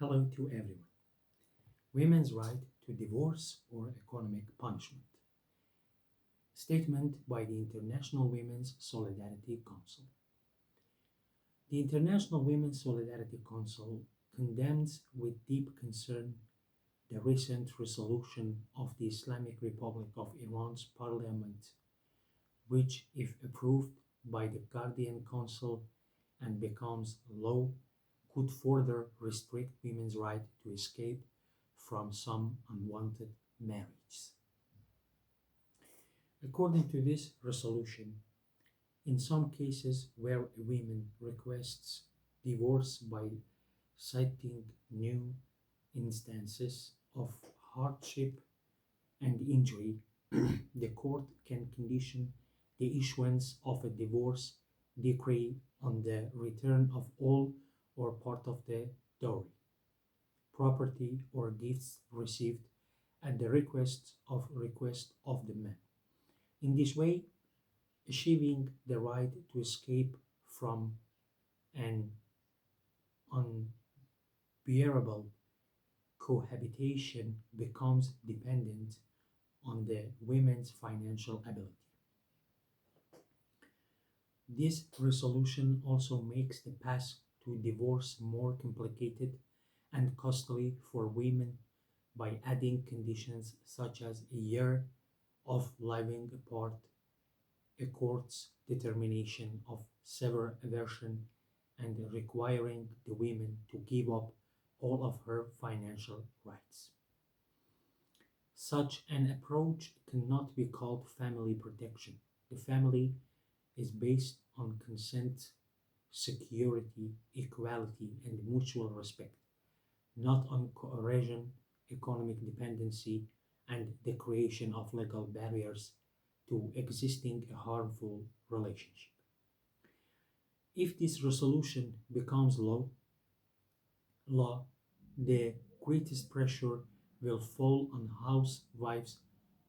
Hello to everyone. Women's right to divorce or economic punishment. Statement by the International Women's Solidarity Council. The International Women's Solidarity Council condemns with deep concern the recent resolution of the Islamic Republic of Iran's parliament, which, if approved by the Guardian Council and becomes law, could further restrict women's right to escape from some unwanted marriages. According to this resolution, in some cases where a woman requests divorce by citing new instances of hardship and injury, the court can condition the issuance of a divorce decree on the return of all or part of the dowry, property, or gifts received at the request of the man. In this way, achieving the right to escape from an unbearable cohabitation becomes dependent on the women's financial ability. This resolution also makes the path to divorce more complicated and costly for women by adding conditions such as a year of living apart, a court's determination of severe aversion, and requiring the women to give up all of her financial rights. Such an approach cannot be called family protection. The family is based on consent, security, equality, and mutual respect, not on coercion, economic dependency, and the creation of legal barriers to existing a harmful relationship. If this resolution becomes law, the greatest pressure will fall on housewives,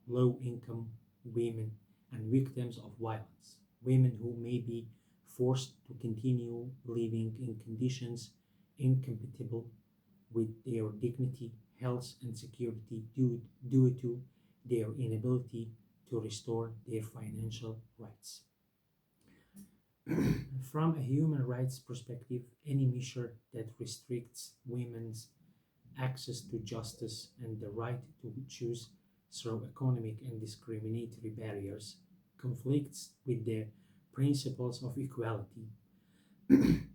low income women, and victims of violence, women who may be forced to continue living in conditions incompatible with their dignity, health, and security due to their inability to restore their financial rights. From a human rights perspective, any measure that restricts women's access to justice and the right to choose through economic and discriminatory barriers conflicts with the principles of equality,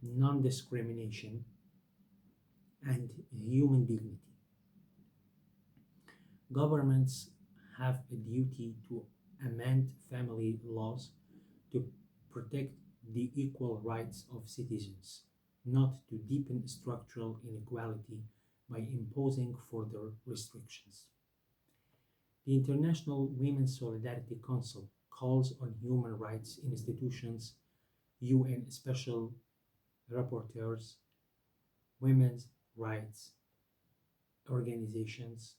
non discrimination, and human dignity. Governments have a duty to amend family laws to protect the equal rights of citizens, not to deepen structural inequality by imposing further restrictions. The International Women's Solidarity Council calls on human rights institutions, UN special rapporteurs, women's rights organizations,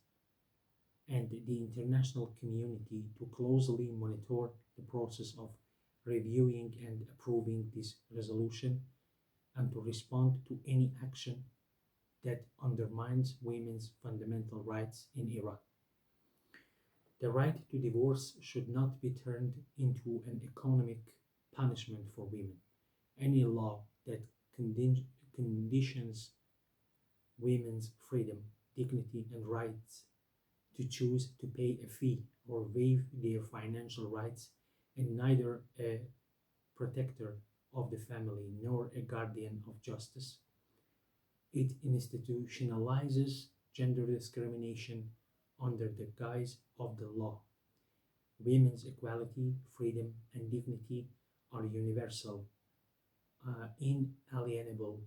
and the international community to closely monitor the process of reviewing and approving this resolution and to respond to any action that undermines women's fundamental rights in Iran. The right to divorce should not be turned into an economic punishment for women. Any law that conditions women's freedom, dignity, and rights to choose to pay a fee or waive their financial rights and neither a protector of the family nor a guardian of justice. It institutionalizes gender discrimination under the guise of the law. Women's equality, freedom, and dignity are universal, inalienable,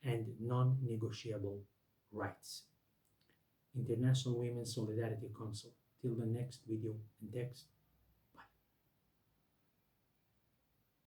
and non negotiable rights. International Women's Solidarity Council. Till the next video and text.